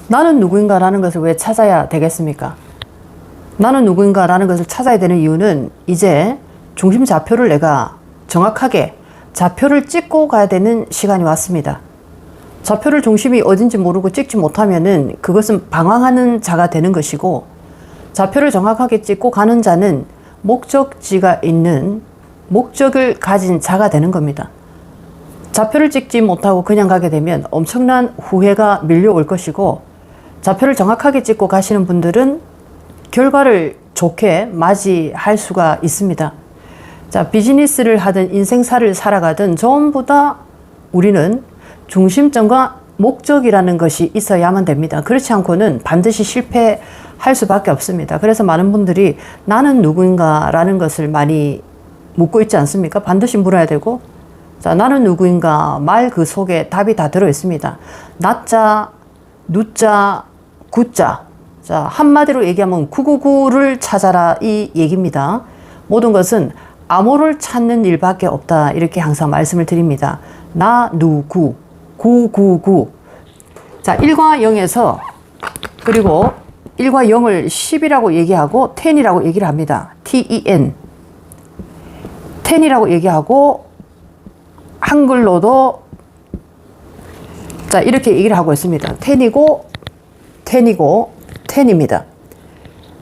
나는 누구인가라는 것을 왜 찾아야 되겠습니까? 나는 누구인가라는 것을 찾아야 되는 이유는 이제 중심 좌표를 내가 정확하게 좌표를 찍고 가야 되는 시간이 왔습니다. 좌표를 중심이 어딘지 모르고 찍지 못하면은 그것은 방황하는 자가 되는 것이고, 좌표를 정확하게 찍고 가는 자는 목적지가 있는 목적을 가진 자가 되는 겁니다. 좌표를 찍지 못하고 그냥 가게 되면 엄청난 후회가 밀려올 것이고, 좌표를 정확하게 찍고 가시는 분들은 결과를 좋게 맞이할 수가 있습니다. 자, 비즈니스를 하든 인생사를 살아가든 전부 다 우리는 중심점과 목적이라는 것이 있어야만 됩니다. 그렇지 않고는 반드시 실패할 수밖에 없습니다. 그래서 많은 분들이 나는 누구인가 라는 것을 많이 묻고 있지 않습니까? 반드시 물어야 되고, 자, 나는 누구인가 말 그 속에 답이 다 들어 있습니다. 나자, 누자, 구자. 자, 한마디로 얘기하면 999를 찾아라 이 얘기입니다. 모든 것은 암호를 찾는 일밖에 없다, 이렇게 항상 말씀을 드립니다. 나, 누구, 999. 자, 1과 0에서, 그리고 1과 0을 10이라고 얘기하고 10이라고 얘기를 합니다. ten. 10이라고 얘기하고 한글로도 자, 이렇게 얘기를 하고 있습니다. 10이고 10입니다.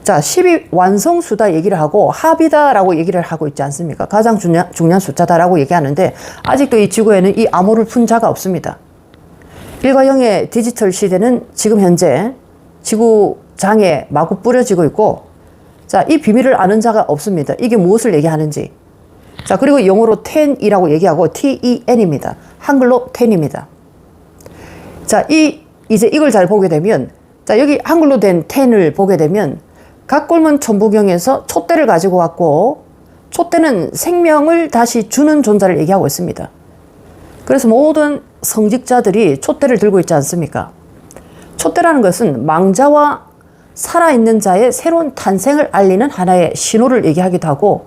자, 10이 완성수다 얘기를 하고 합이다 라고 얘기를 하고 있지 않습니까? 가장 중요한 숫자다라고 얘기하는데, 아직도 이 지구에는 이 암호를 푼 자가 없습니다. 1과 0의 디지털 시대는 지금 현재 지구장에 마구 뿌려지고 있고, 자, 이 비밀을 아는 자가 없습니다. 이게 무엇을 얘기하는지. 자, 그리고 영어로 10이라고 얘기하고 ten입니다. 한글로 10입니다. 자, 이제 이걸 잘 보게 되면, 자, 여기 한글로 된 10을 보게 되면 각골문 천부경에서 촛대를 가지고 왔고, 촛대는 생명을 다시 주는 존재를 얘기하고 있습니다. 그래서 모든 성직자들이 촛대를 들고 있지 않습니까? 촛대라는 것은 망자와 살아있는 자의 새로운 탄생을 알리는 하나의 신호를 얘기하기도 하고,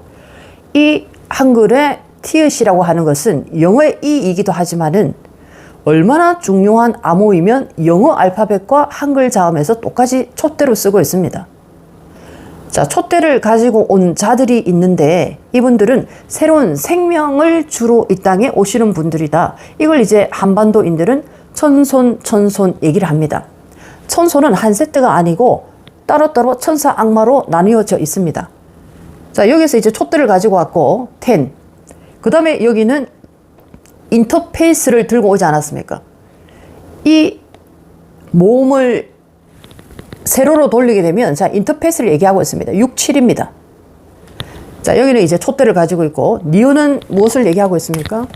이 한글의 티읕이라고 하는 것은 영어의 이이기도 하지만은 얼마나 중요한 암호이면 영어 알파벳과 한글 자음에서 똑같이 촛대로 쓰고 있습니다. 자, 촛대를 가지고 온 자들이 있는데 이분들은 새로운 생명을 주러 이 땅에 오시는 분들이다. 이걸 이제 한반도인들은 천손 얘기를 합니다. 천손은 한 세트가 아니고 따로따로 천사 악마로 나뉘어져 있습니다. 자, 여기서 이제 촛대를 가지고 왔고 10. 그 다음에 여기는 인터페이스를 들고 오지 않았습니까? 이 모음을 세로로 돌리게 되면, 자, 인터페이스를 얘기하고 있습니다. 6, 7입니다. 자, 여기는 이제 촛대를 가지고 있고, 니은은 무엇을 얘기하고 있습니까?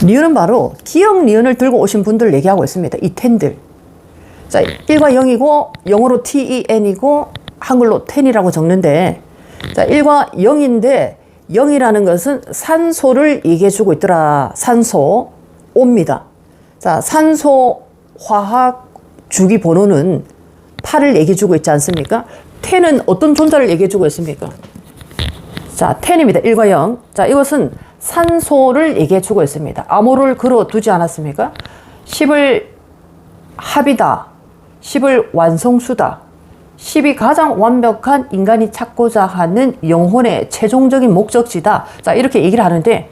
니은은 바로 기억 니은을 들고 오신 분들을 얘기하고 있습니다. 이 10들. 자, 1과 0이고, 영어로 ten이고, 한글로 10이라고 적는데, 자, 1과 0인데, 0이라는 것은 산소를 얘기해주고 있더라. 산소, O입니다. 자, 산소 화학 주기 번호는 8을 얘기해주고 있지 않습니까? 10은 어떤 존재를 얘기해주고 있습니까? 자, 10입니다. 1과 0. 자, 이것은 산소를 얘기해주고 있습니다. 암호를 걸어두지 않았습니까? 10을 합이다. 10을 완성수다. 10이 가장 완벽한 인간이 찾고자 하는 영혼의 최종적인 목적지다. 자, 이렇게 얘기를 하는데,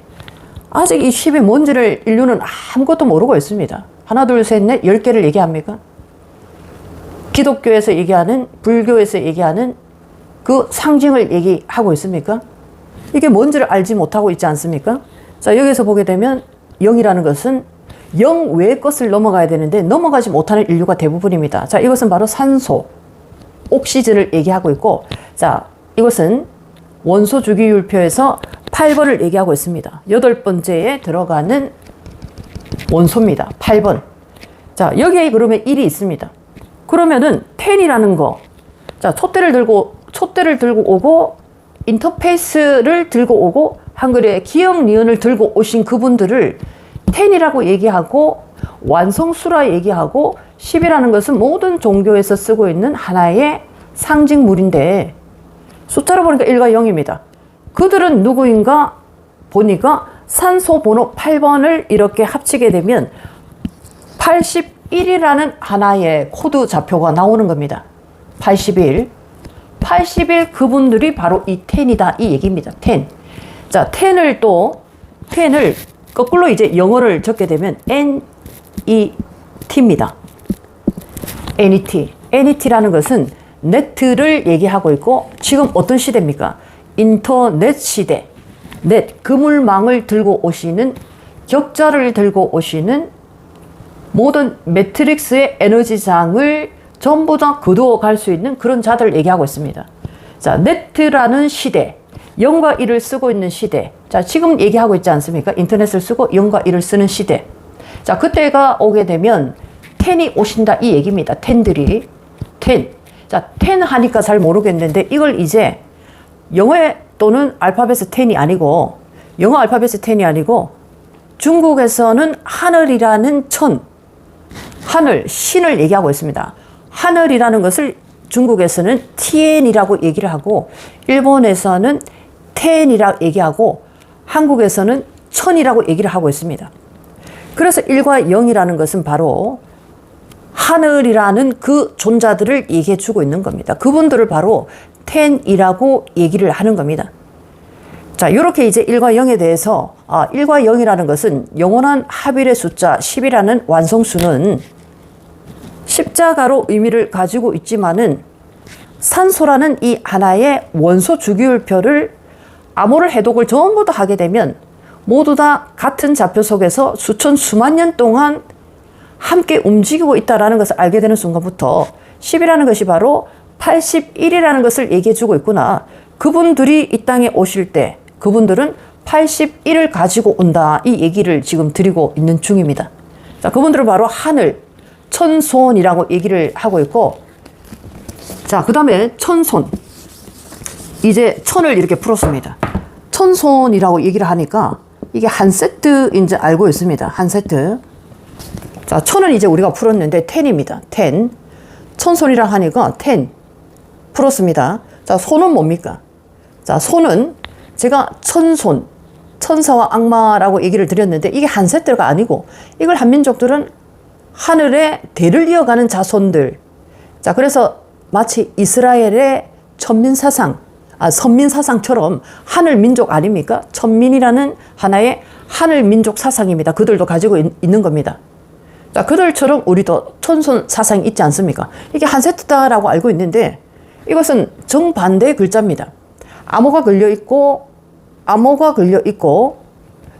아직 이 10이 뭔지를 인류는 아무것도 모르고 있습니다. 하나, 둘, 셋, 넷, 10개를 얘기합니까? 기독교에서 얘기하는, 불교에서 얘기하는 그 상징을 얘기하고 있습니까? 이게 뭔지를 알지 못하고 있지 않습니까? 자, 여기서 보게 되면 0이라는 것은 0 외의 것을 넘어가야 되는데 넘어가지 못하는 인류가 대부분입니다. 자, 이것은 바로 산소, 옥시즌을 얘기하고 있고, 자, 이것은 원소 주기율표에서 8번을 얘기하고 있습니다. 8번째에 들어가는 원소입니다. 8번. 자, 여기에 그러면 1이 있습니다. 그러면은 10이라는 거, 자, 촛대를 들고 오고, 인터페이스를 들고 오고, 한글의 기억 니은을 들고 오신 그분들을 10이라고 얘기하고, 완성수라 얘기하고, 10이라는 것은 모든 종교에서 쓰고 있는 하나의 상징물인데, 숫자로 보니까 1과 0입니다. 그들은 누구인가 보니까 산소 번호 8번을 이렇게 합치게 되면 81이라는 하나의 코드 좌표가 나오는 겁니다. 81. 81 그분들이 바로 이 10이다 이 얘기입니다. 10. 자, 10을 거꾸로 이제 영어를 적게 되면 NET입니다. NET. NET라는 것은 네트를 얘기하고 있고 지금 어떤 시대입니까? 인터넷 시대. 넷, 그물망을 들고 오시는, 격자를 들고 오시는 모든 매트릭스의 에너지장을 전부 다 거두어 갈 수 있는 그런 자들을 얘기하고 있습니다. 자, 네트라는 시대, 0과 1을 쓰고 있는 시대. 자, 지금 얘기하고 있지 않습니까? 인터넷을 쓰고 0과 1을 쓰는 시대. 자, 그때가 오게 되면 10이 오신다 이 얘기입니다. 10들이. 10. 자, 10 하니까 잘 모르겠는데 이걸 이제 영어에 또는 알파벳의 10이 아니고, 영어 알파벳의 10이 아니고 중국에서는 하늘이라는 천, 하늘, 신을 얘기하고 있습니다. 하늘이라는 것을 중국에서는 티엔이라고 얘기를 하고, 일본에서는 텐이라고 얘기하고, 한국에서는 천이라고 얘기를 하고 있습니다. 그래서 1과 0이라는 것은 바로 하늘이라는 그 존재들을 얘기해 주고 있는 겁니다. 그분들을 바로 텐이라고 얘기를 하는 겁니다. 자, 이렇게 이제 1과 0에 대해서 1과 0이라는 것은 영원한 합일의 숫자 10이라는 완성수는 십자가로 의미를 가지고 있지만은 산소라는 이 하나의 원소 주기율표를 암호를 해독을 전부 다 하게 되면 모두 다 같은 좌표 속에서 수만 년 동안 함께 움직이고 있다는 것을 알게 되는 순간부터 10이라는 것이 바로 81이라는 것을 얘기해 주고 있구나. 그분들이 이 땅에 오실 때 그분들은 81을 가지고 온다. 이 얘기를 지금 드리고 있는 중입니다. 자, 그분들은 바로 하늘, 천손이라고 얘기를 하고 있고, 자, 그 다음에 천손. 이제 천을 이렇게 풀었습니다. 천손이라고 얘기를 하니까 이게 한 세트인지 알고 있습니다. 한 세트. 자, 천은 이제 우리가 풀었는데 10입니다. 10. 천손이라 하니까 10 풀었습니다. 자, 손은 뭡니까? 자, 손은 제가 천손, 천사와 악마라고 얘기를 드렸는데 이게 한 세트가 아니고 이걸 한민족들은 하늘의 대를 이어가는 자손들. 자, 그래서 마치 이스라엘의 선민사상처럼 하늘 민족 아닙니까? 천민이라는 하나의 하늘 민족 사상입니다. 그들도 가지고 있는 겁니다. 자, 그들처럼 우리도 천손 사상이 있지 않습니까? 이게 한 세트다라고 알고 있는데 이것은 정반대의 글자입니다. 암호가 걸려 있고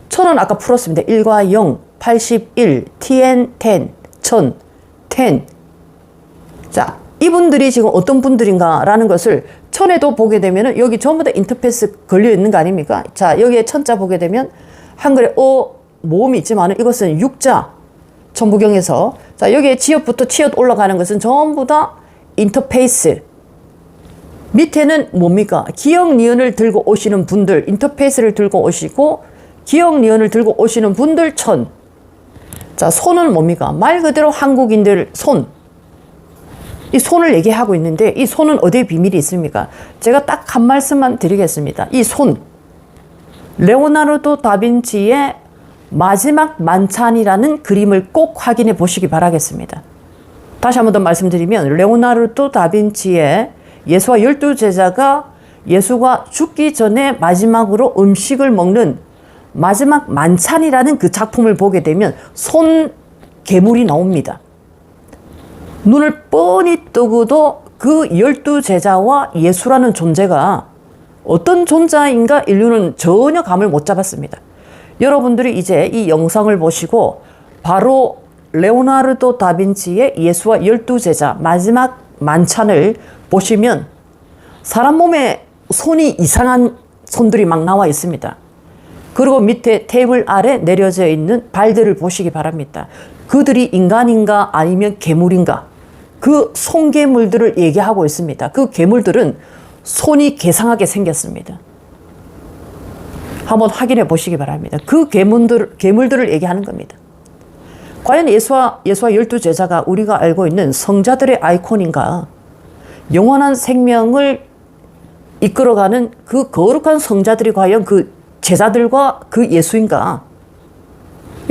천은 아까 풀었습니다. 1과 0, 81, TN, 10, 천, 10. 자, 이분들이 지금 어떤 분들인가라는 것을 천에도 보게 되면 여기 전부 다 인터페이스 걸려 있는 거 아닙니까? 자, 여기에 천자 보게 되면 한글에 모음이 있지만 이것은 육자, 천부경에서. 자, 여기에 지읒부터 치읒 올라가는 것은 전부 다 인터페이스. 밑에는 뭡니까? 기역, 니은을 들고 오시는 분들, 인터페이스를 들고 오시고 기역, 니은을 들고 오시는 분들 천. 자, 손은 뭡니까? 말 그대로 한국인들 손. 이 손을 얘기하고 있는데 이 손은 어디에 비밀이 있습니까? 제가 딱 한 말씀만 드리겠습니다. 이 손. 레오나르도 다빈치의 마지막 만찬이라는 그림을 꼭 확인해 보시기 바라겠습니다. 다시 한 번 더 말씀드리면 레오나르도 다빈치의 예수와 12제자가 예수가 죽기 전에 마지막으로 음식을 먹는 마지막 만찬이라는 그 작품을 보게 되면 손 괴물이 나옵니다. 눈을 뻔히 뜨고도 그 12제자와 예수라는 존재가 어떤 존재인가 인류는 전혀 감을 못 잡았습니다. 여러분들이 이제 이 영상을 보시고 바로 레오나르도 다빈치의 예수와 12제자 마지막 만찬을 보시면 사람 몸에 손이 이상한 손들이 막 나와 있습니다. 그리고 밑에 테이블 아래 내려져 있는 발들을 보시기 바랍니다. 그들이 인간인가 아니면 괴물인가? 그 손괴물들을 얘기하고 있습니다. 그 괴물들은 손이 괴상하게 생겼습니다. 한번 확인해 보시기 바랍니다. 그 괴물들을 얘기하는 겁니다. 과연 예수와 12제자가 우리가 알고 있는 성자들의 아이콘인가? 영원한 생명을 이끌어가는 그 거룩한 성자들이 과연 그 제자들과 그 예수인가?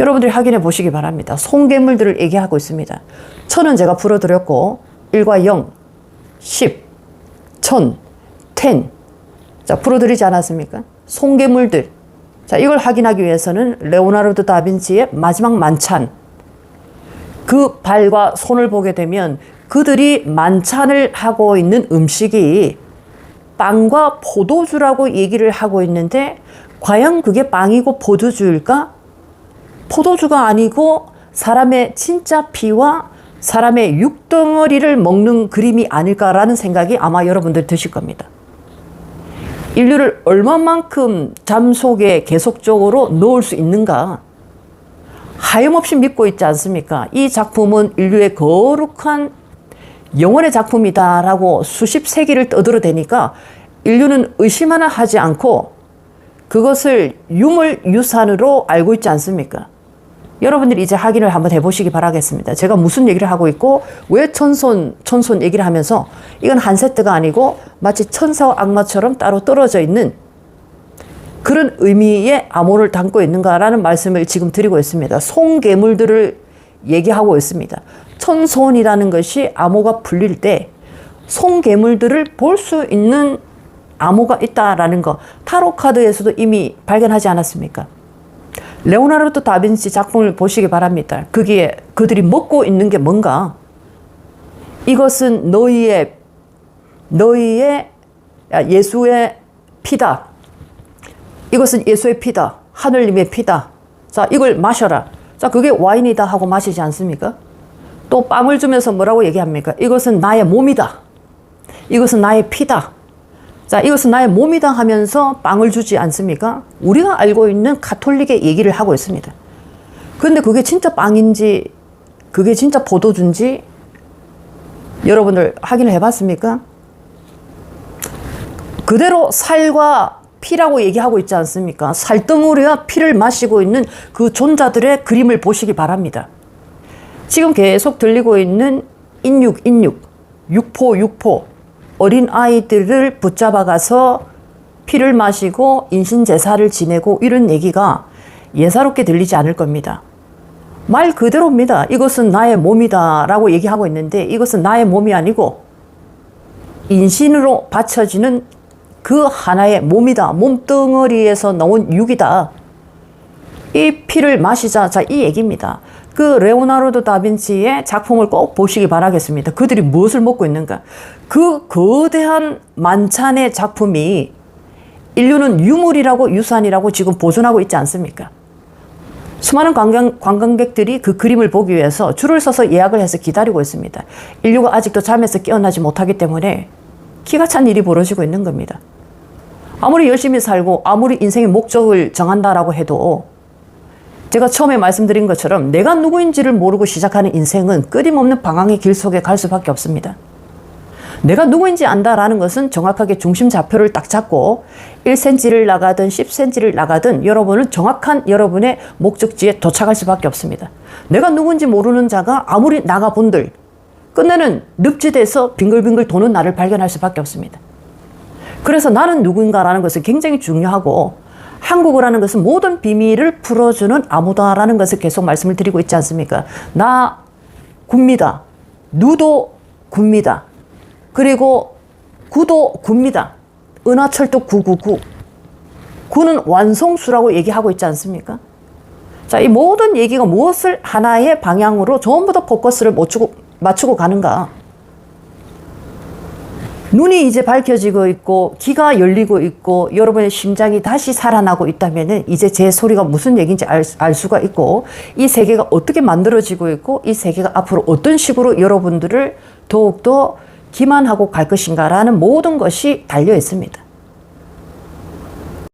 여러분들이 확인해 보시기 바랍니다. 손괴물들을 얘기하고 있습니다. 천은 제가 풀어드렸고 1과 0, 10, 1000, 10. 자, 풀어드리지 않았습니까? 손괴물들. 자, 이걸 확인하기 위해서는 레오나르도 다빈치의 마지막 만찬. 그 발과 손을 보게 되면 그들이 만찬을 하고 있는 음식이 빵과 포도주라고 얘기를 하고 있는데 과연 그게 빵이고 포도주일까? 포도주가 아니고 사람의 진짜 피와 사람의 육덩어리를 먹는 그림이 아닐까라는 생각이 아마 여러분들 드실 겁니다. 인류를 얼마만큼 잠 속에 계속적으로 넣을 수 있는가? 하염없이 믿고 있지 않습니까? 이 작품은 인류의 거룩한 영혼의 작품이다라고 수십 세기를 떠들어대니까 인류는 의심 하나 하지 않고 그것을 유물유산으로 알고 있지 않습니까? 여러분들이 이제 확인을 한번 해보시기 바라겠습니다. 제가 무슨 얘기를 하고 있고 왜 천손 얘기를 하면서 이건 한 세트가 아니고 마치 천사와 악마처럼 따로 떨어져 있는 그런 의미의 암호를 담고 있는가라는 말씀을 지금 드리고 있습니다. 손괴물들을 얘기하고 있습니다. 천손이라는 것이 암호가 풀릴 때 손괴물들을 볼 수 있는 암호가 있다라는 거 타로 카드에서도 이미 발견하지 않았습니까? 레오나르도 다빈치 작품을 보시기 바랍니다. 거기에 그들이 먹고 있는 게 뭔가? 이것은 너희의 예수의 피다. 이것은 예수의 피다. 하늘님의 피다. 자, 이걸 마셔라. 자, 그게 와인이다 하고 마시지 않습니까? 또 빵을 주면서 뭐라고 얘기합니까? 이것은 나의 몸이다. 이것은 나의 피다. 자, 이것은 나의 몸이다 하면서 빵을 주지 않습니까? 우리가 알고 있는 가톨릭의 얘기를 하고 있습니다. 그런데 그게 진짜 빵인지 그게 진짜 포도주인지 여러분들 확인을 해봤습니까? 그대로 살과 피라고 얘기하고 있지 않습니까? 살덩어리와 피를 마시고 있는 그 존자들의 그림을 보시기 바랍니다. 지금 계속 들리고 있는 인육, 육포, 어린 아이들을 붙잡아 가서 피를 마시고 인신제사를 지내고 이런 얘기가 예사롭게 들리지 않을 겁니다. 말 그대로입니다. 이것은 나의 몸이다 라고 얘기하고 있는데 이것은 나의 몸이 아니고 인신으로 바쳐지는 그 하나의 몸이다. 몸뚱어리에서 나온 육이다. 이 피를 마시자. 자, 이 얘기입니다. 그 레오나르도 다빈치의 작품을 꼭 보시기 바라겠습니다. 그들이 무엇을 먹고 있는가? 그 거대한 만찬의 작품이 인류는 유물이라고 유산이라고 지금 보존하고 있지 않습니까? 수많은 관광객들이 그 그림을 보기 위해서 줄을 서서 예약을 해서 기다리고 있습니다. 인류가 아직도 잠에서 깨어나지 못하기 때문에 기가 찬 일이 벌어지고 있는 겁니다. 아무리 열심히 살고 아무리 인생의 목적을 정한다라고 해도 제가 처음에 말씀드린 것처럼 내가 누구인지를 모르고 시작하는 인생은 끊임없는 방황의 길 속에 갈 수밖에 없습니다. 내가 누구인지 안다라는 것은 정확하게 중심 좌표를 딱 잡고 1cm를 나가든 10cm를 나가든 여러분은 정확한 여러분의 목적지에 도착할 수밖에 없습니다. 내가 누군지 모르는 자가 아무리 나가본들 끝내는 늪지대에서 빙글빙글 도는 나를 발견할 수밖에 없습니다. 그래서 나는 누군가라는 것은 굉장히 중요하고 한국어라는 것은 모든 비밀을 풀어주는 암호다라는 것을 계속 말씀을 드리고 있지 않습니까? 나 굽니다. 누도 굽니다. 그리고 구도 굽니다. 은하철도 999. 구는 완성수라고 얘기하고 있지 않습니까? 자, 이 모든 얘기가 무엇을 하나의 방향으로 전부 다 포커스를 맞추고 가는가? 눈이 이제 밝혀지고 있고 귀가 열리고 있고 여러분의 심장이 다시 살아나고 있다면 이제 제 소리가 무슨 얘기인지 알 수가 있고 이 세계가 어떻게 만들어지고 있고 이 세계가 앞으로 어떤 식으로 여러분들을 더욱더 기만하고 갈 것인가라는 모든 것이 달려 있습니다.